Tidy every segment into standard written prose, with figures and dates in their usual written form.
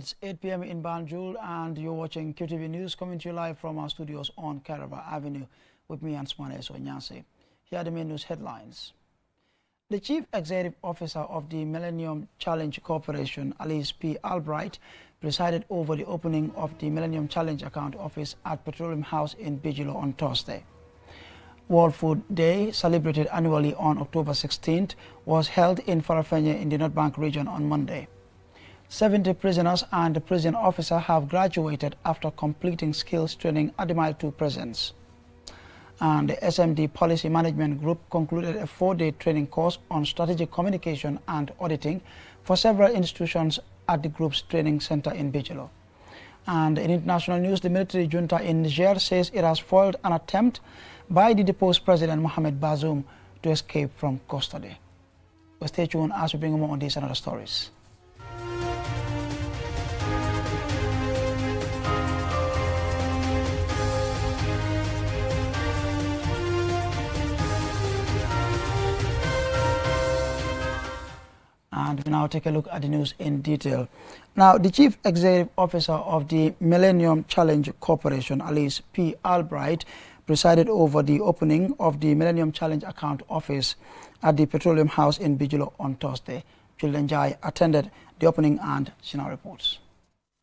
It's 8 p.m. in Banjul, and you're watching QTV News coming to you live from our studios on Caraba Avenue with me, Ansmane Sonyase. Here are the main news headlines. The Chief Executive Officer of the Millennium Challenge Corporation, Alice P. Albright, presided over the opening of the Millennium Challenge account office at Petroleum House in Bigelow on Thursday. World Food Day, celebrated annually on October 16th, was held in Farafenni in the North Bank region on Monday. 70 prisoners and the prison officer have graduated after completing skills training at the Mile 2 prisons. And the SMD Policy Management Group concluded a 4-day training course on strategic communication and auditing for several institutions at the group's training center in Bigelow. And in international news, the military junta in Niger says it has foiled an attempt by the deposed President Mohamed Bazoum to escape from custody. Well, stay tuned as we bring more on these and other stories. And we now take a look at the news in detail. Now, the Chief Executive Officer of the Millennium Challenge Corporation, Alice P. Albright, presided over the opening of the Millennium Challenge account office at the Petroleum House in Bigelow on Thursday. Julian Jai attended the opening and she now reports.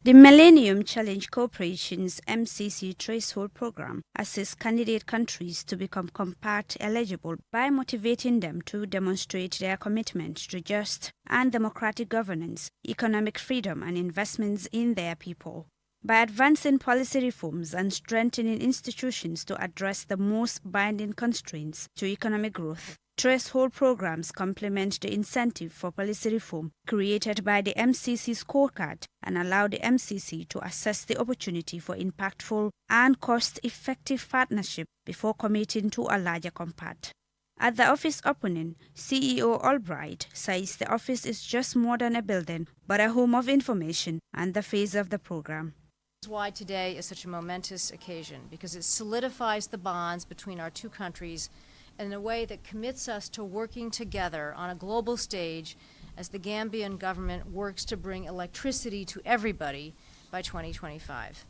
The Millennium Challenge Corporation's MCC Threshold program assists candidate countries to become compact eligible by motivating them to demonstrate their commitment to just and democratic governance, economic freedom and investments in their people. By advancing policy reforms and strengthening institutions to address the most binding constraints to economic growth, threshold programs complement the incentive for policy reform created by the MCC scorecard and allow the MCC to assess the opportunity for impactful and cost-effective partnership before committing to a larger compact. At the office opening, CEO Albright says the office is just more than a building, but a home of information and the face of the program. This is why today is such a momentous occasion, because it solidifies the bonds between our two countries in a way that commits us to working together on a global stage as the Gambian government works to bring electricity to everybody by 2025.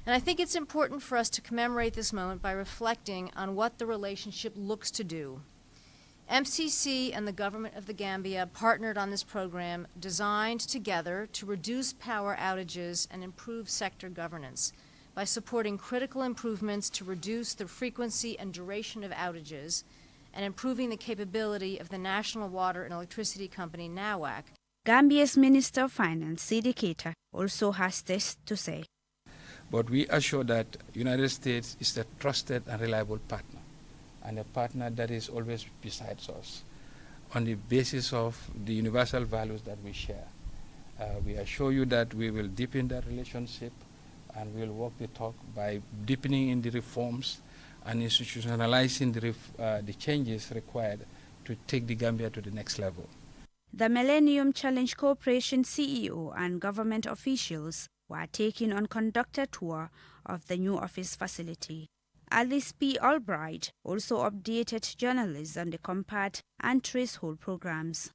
And I think it's important for us to commemorate this moment by reflecting on what the relationship looks to do. MCC and the government of the Gambia partnered on this program designed together to reduce power outages and improve sector governance by supporting critical improvements to reduce the frequency and duration of outages and improving the capability of the National Water and Electricity Company, NAWAC. Gambia's Minister of Finance, Sidi Keita, also has this to say. But we assure that United States is a trusted and reliable partner, and a partner that is always beside us on the basis of the universal values that we share. We assure you that we will deepen that relationship and we'll walk the talk by deepening in the reforms and institutionalizing the changes required to take the Gambia to the next level. The Millennium Challenge Corporation CEO and government officials were taking on conductor tour of the new office facility. Alice P. Albright also updated journalists on the compact and threshold programs.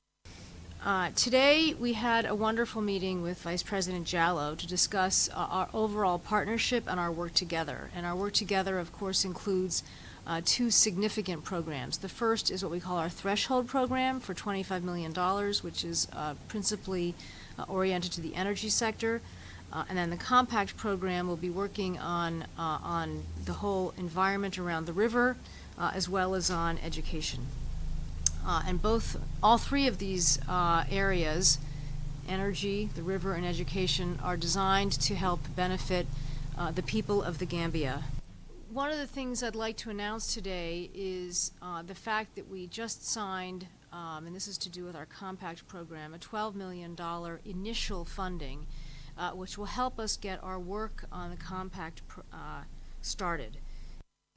Today we had a wonderful meeting with Vice President Jallow to discuss our overall partnership and our work together. And our work together, of course, includes two significant programs. The first is what we call our Threshold program for $25 million, which is principally oriented to the energy sector. And then the Compact program will be working on the whole environment around the river, as well as on education. And all three of these areas, energy, the river, and education, are designed to help benefit the people of the Gambia. One of the things I'd like to announce today is the fact that we just signed, and this is to do with our Compact program, a $12 million initial funding, which will help us get our work on the Compact started.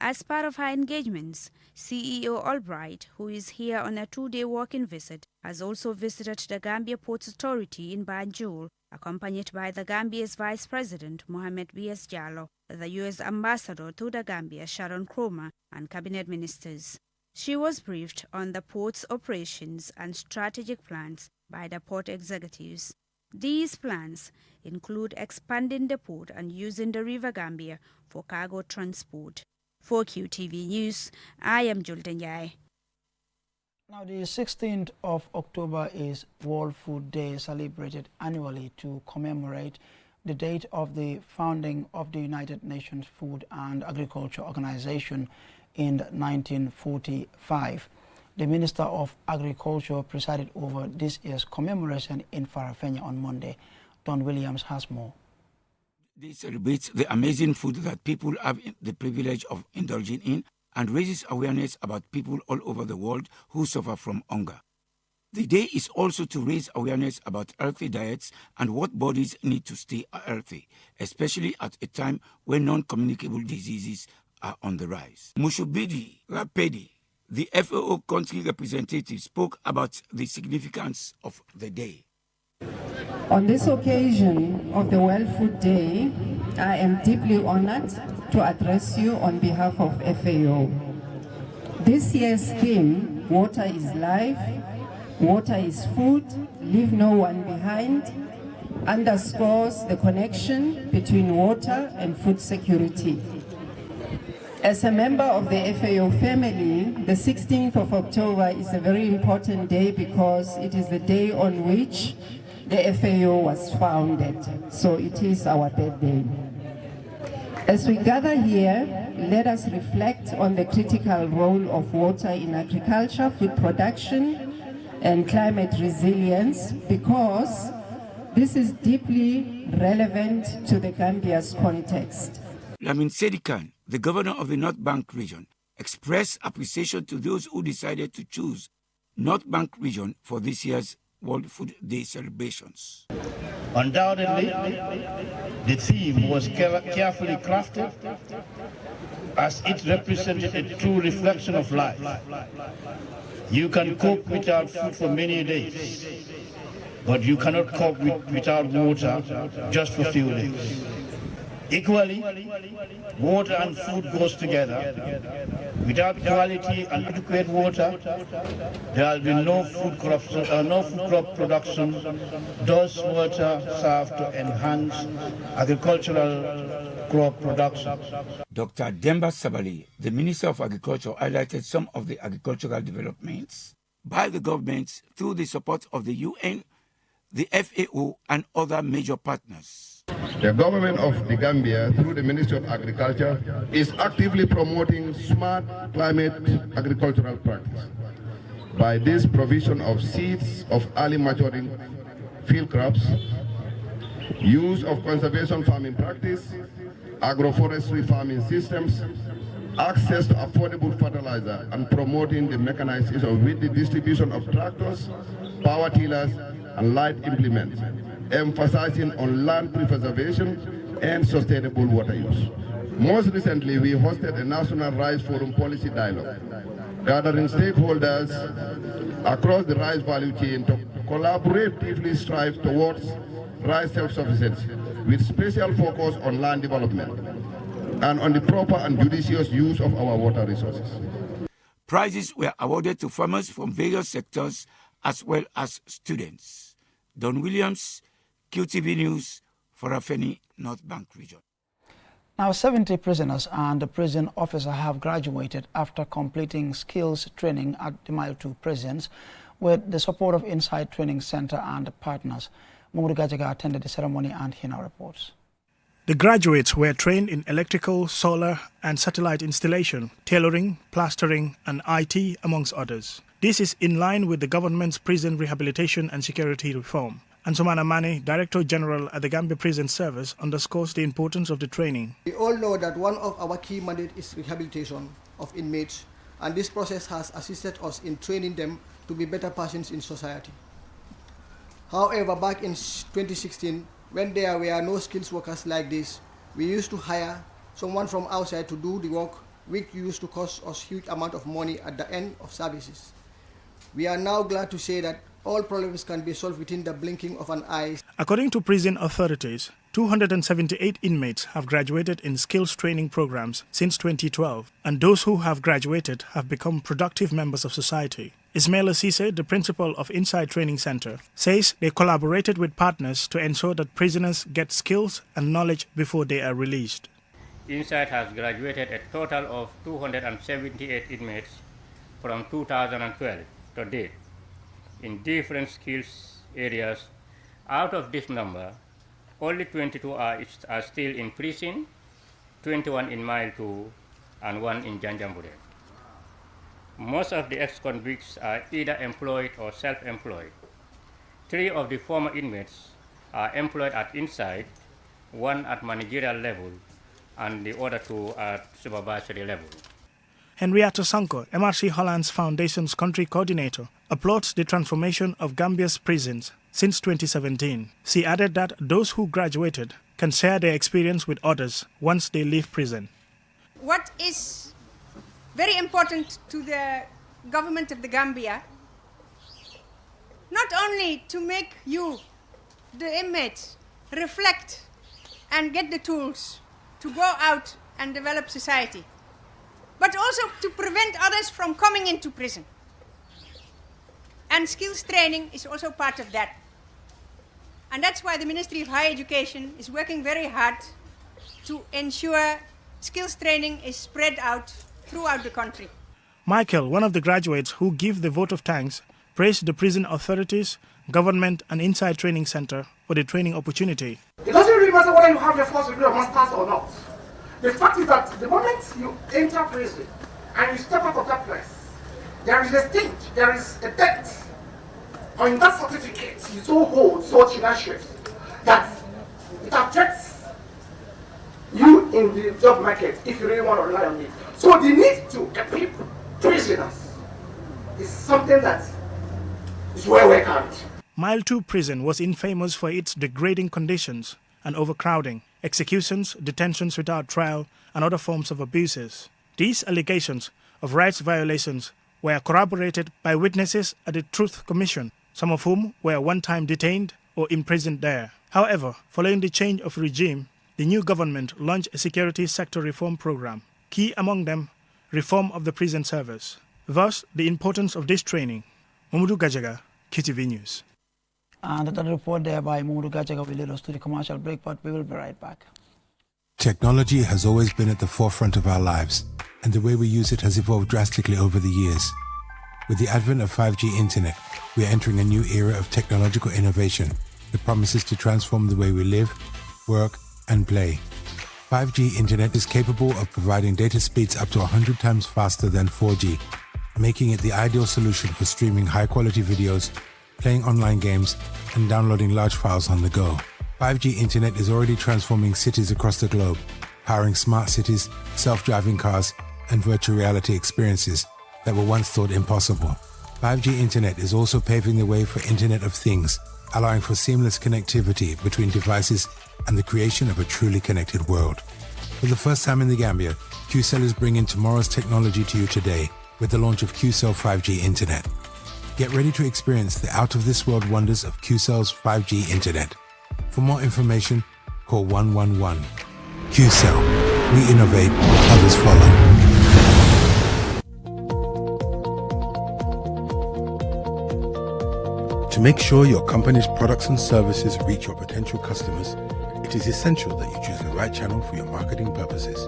As part of her engagements, CEO Albright, who is here on a 2-day working visit, has also visited the Gambia Ports Authority in Banjul, accompanied by the Gambia's Vice President Mohamed B.S. Jallow, the U.S. Ambassador to the Gambia Sharon Cromer, and cabinet ministers. She was briefed on the port's operations and strategic plans by the port executives. These plans include expanding the port and using the River Gambia for cargo transport. For QTV News, I am Julden Yai. Now, the 16th of October is World Food Day, celebrated annually to commemorate the date of the founding of the United Nations Food and Agriculture Organization in 1945. The Minister of Agriculture presided over this year's commemoration in Farafenni on Monday. Don Williams has more. This celebrates the amazing food that people have the privilege of indulging in and raises awareness about people all over the world who suffer from hunger. The day is also to raise awareness about healthy diets and what bodies need to stay healthy, especially at a time when non-communicable diseases are on the rise. Mushubidi Rapedi, the FAO country representative, spoke about the significance of the day. On this occasion of the World Food Day, I am deeply honored to address you on behalf of FAO. This year's theme, Water is Life, Water is Food, Leave No One Behind, underscores the connection between water and food security. As a member of the FAO family, the 16th of October is a very important day because it is the day on which the FAO was founded, so it is our birthday. As we gather here, let us reflect on the critical role of water in agriculture, food production, and climate resilience, because this is deeply relevant to the Gambia's context. Lamin Sedikan, the governor of the North Bank region, expressed appreciation to those who decided to choose North Bank region for this year's World Food Day celebrations. Undoubtedly, the theme was carefully crafted as it represented a true reflection of life. You can cook without food for many days, but you cannot cook without water just for a few days. Equally, water and food goes together. Without quality and adequate water, there will be no food crop production. Does water serve to enhance agricultural crop production? Dr. Demba Sabali, the Minister of Agriculture, highlighted some of the agricultural developments by the government through the support of the UN, the FAO, and other major partners. The government of the Gambia, through the Ministry of Agriculture, is actively promoting smart climate agricultural practice. By this provision of seeds of early maturing field crops, use of conservation farming practice, agroforestry farming systems, access to affordable fertilizer, and promoting the mechanization with the distribution of tractors, power tillers, and light implements, emphasizing on land preservation and sustainable water use. Most recently, we hosted a National Rice Forum Policy Dialogue, gathering stakeholders across the rice value chain to collaboratively strive towards rice self-sufficiency, with special focus on land development and on the proper and judicious use of our water resources. Prizes were awarded to farmers from various sectors as well as students. Don Williams, QTV News, Farafenni, North Bank region. Now, 70 prisoners and a prison officer have graduated after completing skills training at the Mile 2 prisons with the support of Inside Training Center and partners. Mamoudou Gajaga attended the ceremony and he now reports. The graduates were trained in electrical, solar and satellite installation, tailoring, plastering and IT, amongst others. This is in line with the government's prison rehabilitation and security reform. Ansumana Mane, Director General at the Gambia Prison Service, underscores the importance of the training. We all know that one of our key mandates is rehabilitation of inmates, and this process has assisted us in training them to be better persons in society. However, back in 2016, when there were no skills workers like this, we used to hire someone from outside to do the work, which used to cost us huge amount of money at the end of services. We are now glad to say that all problems can be solved within the blinking of an eye. According to prison authorities, 278 inmates have graduated in skills training programs since 2012, and those who have graduated have become productive members of society. Ismaila Cisse, the principal of Inside Training Center, says they collaborated with partners to ensure that prisoners get skills and knowledge before they are released. Inside has graduated a total of 278 inmates from 2012 to date in different skills areas. Out of this number, only 22 are still in prison, 21 in Mile 2, and 1 in Janjanbureh. Most of the ex-convicts are either employed or self-employed. 3 of the former inmates are employed at Inside, 1 at managerial level, and the other 2 at supervisory level. Henrietta Sanko, MRC Holland's Foundation's country coordinator, applauds the transformation of Gambia's prisons since 2017. She added that those who graduated can share their experience with others once they leave prison. What is very important to the government of the Gambia, not only to make you, the inmates, reflect and get the tools to go out and develop society, but also to prevent others from coming into prison. And skills training is also part of that. And that's why the Ministry of Higher Education is working very hard to ensure skills training is spread out throughout the country. Michael, one of the graduates who give the vote of thanks, praised the prison authorities, government and Inside Training Center for the training opportunity. It doesn't really matter whether you have your first degree or master's or not. The fact is that the moment you enter prison and you step out of that place, there is a stage, there is a date on that certificate you so hold so tenacious that it affects you in the job market if you really want to rely on it. So the need to equip prisoners is something that is well welcomed. Mile 2 prison was infamous for its degrading conditions and overcrowding, executions, detentions without trial, and other forms of abuses. These allegations of rights violations were corroborated by witnesses at the Truth Commission, some of whom were one time detained or imprisoned there. However, following the change of regime, the new government launched a security sector reform program. Key among them, reform of the prison service. Thus, the importance of this training. Mamadou Gajaga, QTV News. And that report there by Mamadou Gajaga will lead us to the commercial break, but we will be right back. Technology has always been at the forefront of our lives, and the way we use it has evolved drastically over the years. With the advent of 5G internet, we are entering a new era of technological innovation that promises to transform the way we live, work, and play. 5G internet is capable of providing data speeds up to 100 times faster than 4G, making it the ideal solution for streaming high-quality videos, playing online games, and downloading large files on the go. 5G internet is already transforming cities across the globe, powering smart cities, self-driving cars, and virtual reality experiences that were once thought impossible. 5G internet is also paving the way for Internet of Things, allowing for seamless connectivity between devices and the creation of a truly connected world. For the first time in the Gambia, QCell is bringing tomorrow's technology to you today with the launch of QCell 5G Internet. Get ready to experience the out-of-this-world wonders of QCell's 5G Internet. For more information, call 111. QCell. We innovate, others follow. To make sure your company's products and services reach your potential customers, it is essential that you choose the right channel for your marketing purposes.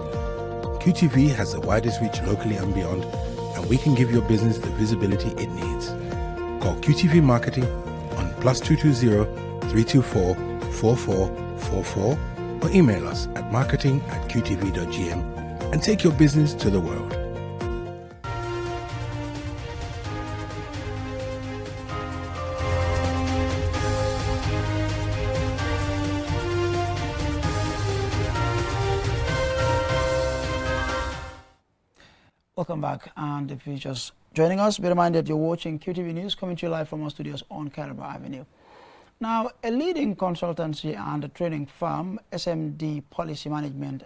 QTV has the widest reach locally and beyond, and we can give your business the visibility it needs. Call QTV Marketing on +220 324 4444 or email us at marketing@qtv.gm and take your business to the world. Welcome back, and if you're just joining us, be reminded you're watching QTV News coming to you live from our studios on Caraba Avenue. Now, a leading consultancy and a training firm, SMD Policy Management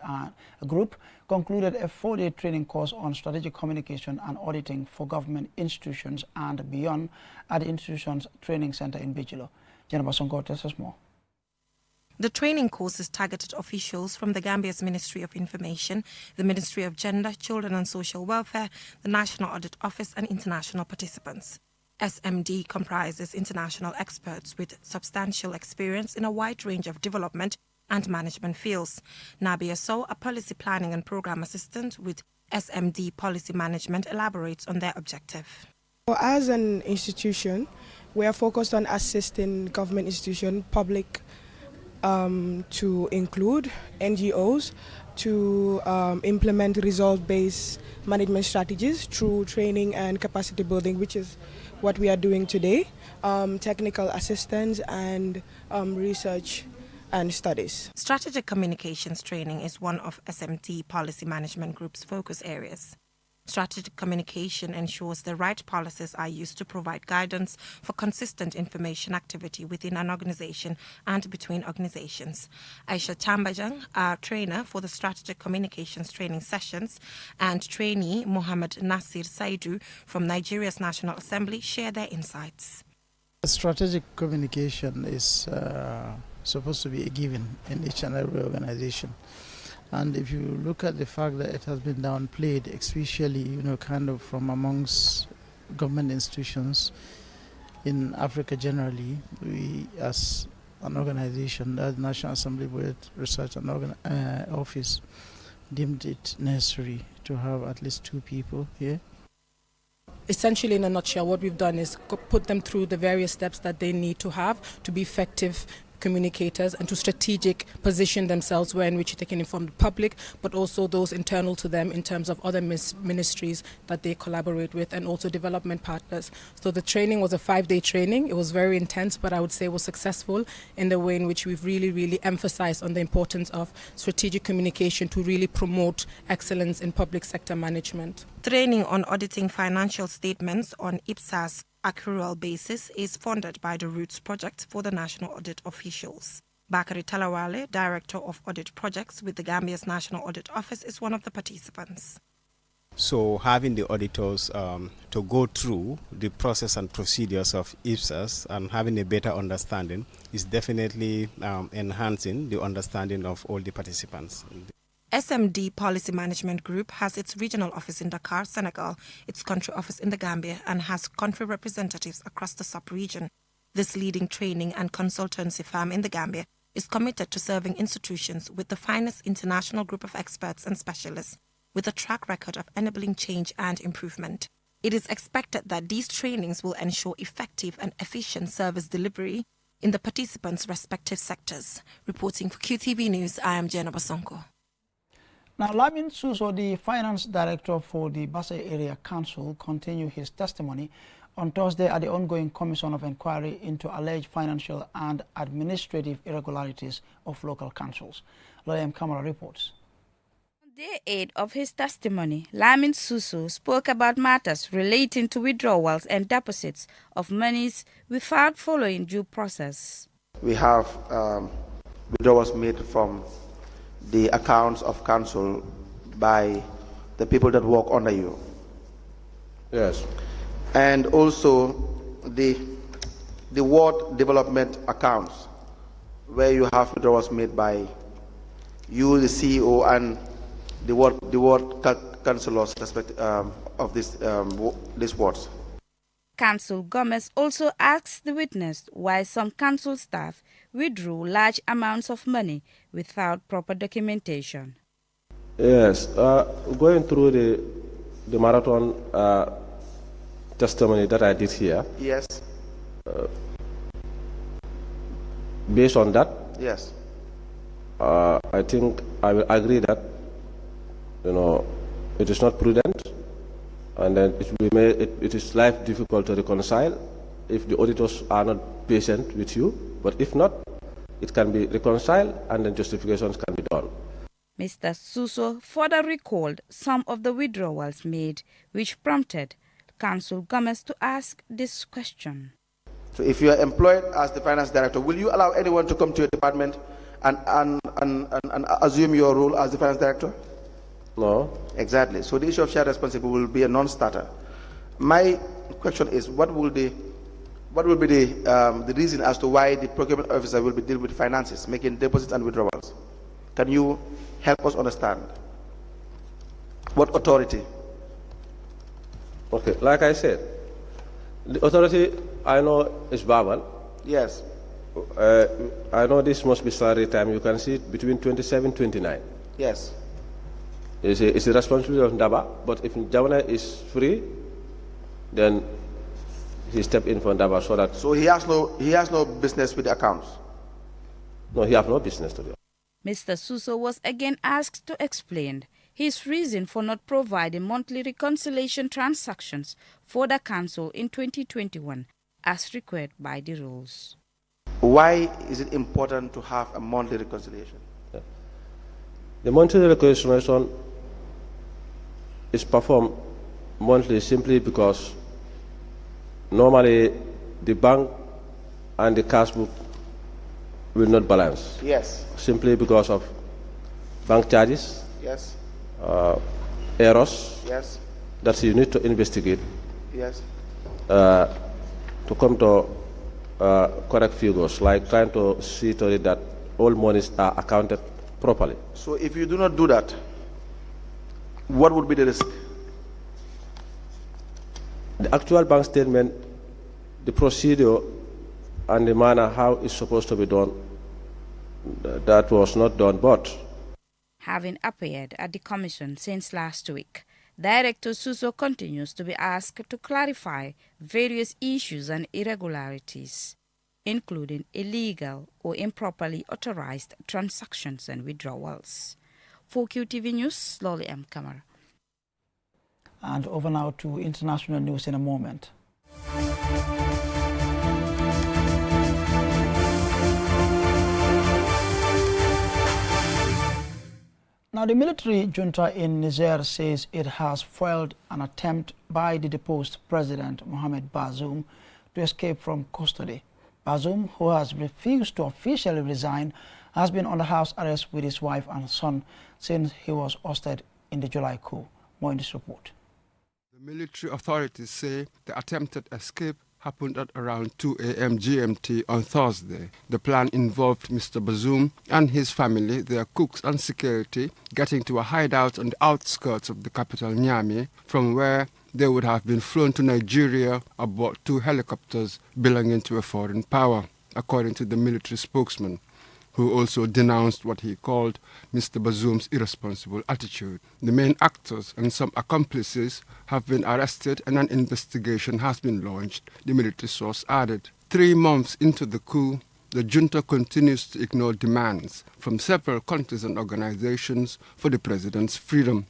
Group, concluded a 4-day training course on strategic communication and auditing for government institutions and beyond at the institution's training center in Bijilo. Jennifer Sonko tells us more. The training course is targeted officials from the Gambia's Ministry of Information, the Ministry of Gender, Children and Social Welfare, the National Audit Office and international participants. SMD comprises international experts with substantial experience in a wide range of development and management fields. Nabia Sow, a policy planning and program assistant with SMD Policy Management, elaborates on their objective. As an institution, we are focused on assisting government institutions, public, to include NGOs, to implement result-based management strategies through training and capacity building, which is what we are doing today, technical assistance and research and studies. Strategic communications training is one of SMD Policy Management Group's focus areas. Strategic communication ensures the right policies are used to provide guidance for consistent information activity within an organization and between organizations. Aisha Tambajang, our trainer for the strategic communications training sessions, and trainee Mohammed Nasir Saidu from Nigeria's National Assembly share their insights. Strategic communication is supposed to be a given in each and every organization. And if you look at the fact that it has been downplayed, especially, kind of from amongst government institutions in Africa generally, we as an organization, the National Assembly Board Research and Office, deemed it necessary to have at least 2 people here. Essentially, in a nutshell, what we've done is put them through the various steps that they need to have to be effective communicators and to strategic position themselves where in which they can inform the public, but also those internal to them in terms of other ministries that they collaborate with and also development partners. So the training was a 5-day training. It was very intense, but I would say it was successful in the way in which we've really emphasized on the importance of strategic communication to really promote excellence in public sector management. Training on auditing financial statements on IPSAS accrual basis is funded by the Roots Project for the National Audit Officials. Bakari Talawale, Director of Audit Projects with the Gambia's National Audit Office, is one of the participants. So having the auditors to go through the process and procedures of IPSAS and having a better understanding is definitely enhancing the understanding of all the participants. SMD Policy Management Group has its regional office in Dakar, Senegal, its country office in the Gambia, and has country representatives across the sub-region. This leading training and consultancy firm in the Gambia is committed to serving institutions with the finest international group of experts and specialists, with a track record of enabling change and improvement. It is expected that these trainings will ensure effective and efficient service delivery in the participants' respective sectors. Reporting for QTV News, I am Jenna Basonko. Now, Lamin Suso, the Finance Director for the Basse Area Council, continued his testimony on Thursday at the ongoing Commission of Inquiry into alleged financial and administrative irregularities of local councils. Loyam Kamara reports. On day 8 of his testimony, Lamin Suso spoke about matters relating to withdrawals and deposits of monies without following due process. We have withdrawals made from the accounts of council by the people that work under you. Yes. And also the ward development accounts, where you have withdrawals made by you, the CEO, and the ward councillors of these wards. Council Gomez also asked the witness why some council staff withdrew large amounts of money without proper documentation. Yes, going through the marathon testimony that I did here. Yes. Based on that. Yes. I think I will agree that it is not prudent, and then it is life difficult to reconcile if the auditors are not patient with you. But if not, it can be reconciled and then justifications can be done. Mr. Suso further recalled some of the withdrawals made, which prompted Council Gomez to ask this question. So if you are employed as the finance director, will you allow anyone to come to your department and assume your role as the finance director? No. Exactly. So the issue of shared responsibility will be a non-starter. My question is, what will What will be the reason as to why the procurement officer will be dealing with finances, making deposits and withdrawals? Can you help us understand? What authority? Okay, like I said, the authority I know is Babal. Yes. I know this must be salary time. You can see it between 27 29. Yes. It's the responsibility of Ndaba, but if Jawana is free, then he step in for Ndaba so that... So he has no business with the accounts? No, he have no business to do. Mr. Suso was again asked to explain his reason for not providing monthly reconciliation transactions for the council in 2021 as required by the rules. Why is it important to have a monthly reconciliation? The monthly reconciliation is performed monthly simply because normally the bank and the cash book will not balance. Yes. Simply because of bank charges, yes, errors, yes, that you need to investigate, yes, to come to correct figures, like trying to see to it that all monies are accounted properly. So if you do not do that, what would be the risk? The actual bank statement, the procedure and the manner how it's supposed to be done, that was not done. But having appeared at the commission since last week, Director Suso continues to be asked to clarify various issues and irregularities, including illegal or improperly authorized transactions and withdrawals. For QTV News, Lolly M. Kamara. And over now to international news in a moment. Now, the military junta in Niger says it has foiled an attempt by the deposed President Mohamed Bazoum to escape from custody. Bazoum, who has refused to officially resign, has been under house arrest with his wife and son since he was ousted in the July coup. More in this report. The military authorities say the attempted escape happened at around 2 a.m. GMT on Thursday. The plan involved Mr. Bazoum and his family, their cooks and security, getting to a hideout on the outskirts of the capital, Niamey, from where they would have been flown to Nigeria aboard 2 helicopters belonging to a foreign power, according to the military spokesman, who also denounced what he called Mr. Bazoum's irresponsible attitude. The main actors and some accomplices have been arrested and an investigation has been launched, the military source added. 3 months into the coup, the junta continues to ignore demands from several countries and organizations for the president's freedom.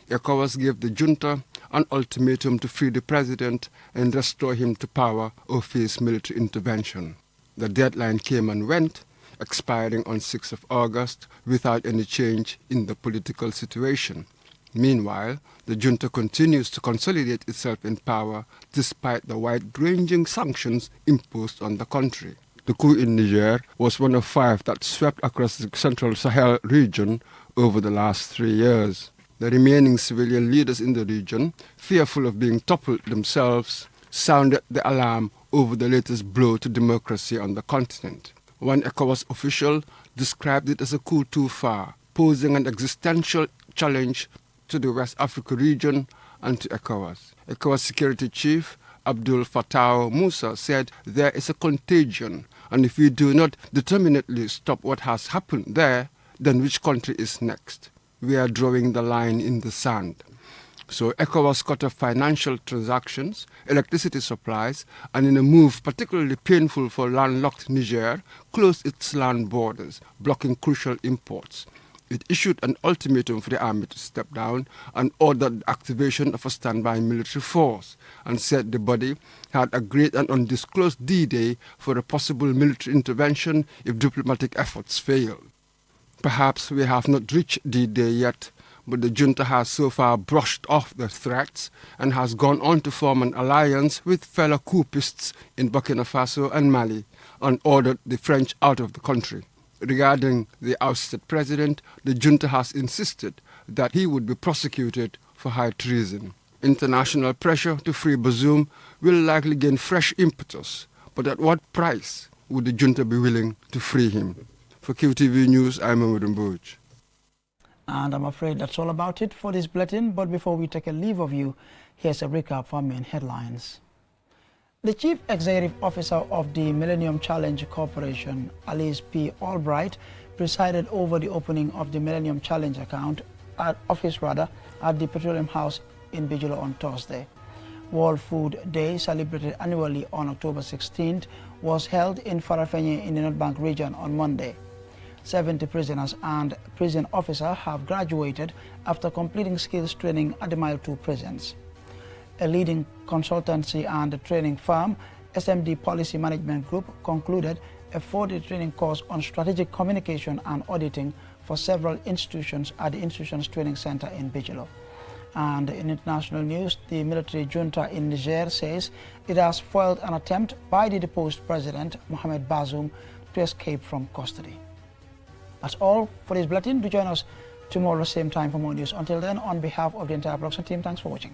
ECOWAS gave the junta an ultimatum to free the president and restore him to power or face military intervention. The deadline came and went, expiring on 6th of August without any change in the political situation. Meanwhile, the junta continues to consolidate itself in power despite the wide-ranging sanctions imposed on the country. The coup in Niger was one of 5 that swept across the central Sahel region over the last 3 years. The remaining civilian leaders in the region, fearful of being toppled themselves, sounded the alarm over the latest blow to democracy on the continent. One ECOWAS official described it as a coup too far, posing an existential challenge to the West Africa region and to ECOWAS. ECOWAS Security Chief Abdul Fattah Musa said there is a contagion, and if we do not determinately stop what has happened there, then which country is next? We are drawing the line in the sand. So ECOWAS cut off financial transactions, electricity supplies, and in a move particularly painful for landlocked Niger, closed its land borders, blocking crucial imports. It issued an ultimatum for the army to step down and ordered the activation of a standby military force, and said the body had agreed an undisclosed D-Day for a possible military intervention if diplomatic efforts failed. Perhaps we have not reached D-Day yet, but the junta has so far brushed off the threats and has gone on to form an alliance with fellow coupists in Burkina Faso and Mali and ordered the French out of the country. Regarding the ousted president, the junta has insisted that he would be prosecuted for high treason. International pressure to free Bazoum will likely gain fresh impetus, But at what price would the junta be willing to free him? For QTV News, I'm Mamadou Mbouch. And I'm afraid that's all about it for this bulletin. But before we take a leave of you, here's a recap for main headlines. The Chief Executive Officer of the Millennium Challenge Corporation, Alice P. Albright, presided over the opening of the Millennium Challenge office at the Petroleum House in Bijilo on Thursday. World Food Day, celebrated annually on October 16th, was held in Farafenni in the North Bank region on Monday. 70 prisoners and prison officers have graduated after completing skills training at the Mile 2 prisons. A leading consultancy and training firm, SMD Policy Management Group, concluded a 4-day training course on strategic communication and auditing for several institutions at the Institutions Training Center in Bijilo. And in international news, the military junta in Niger says it has foiled an attempt by the deposed president, Mohamed Bazoum, to escape from custody. That's all for this bulletin. Do join us tomorrow, same time for more news. Until then, on behalf of the entire production team, thanks for watching.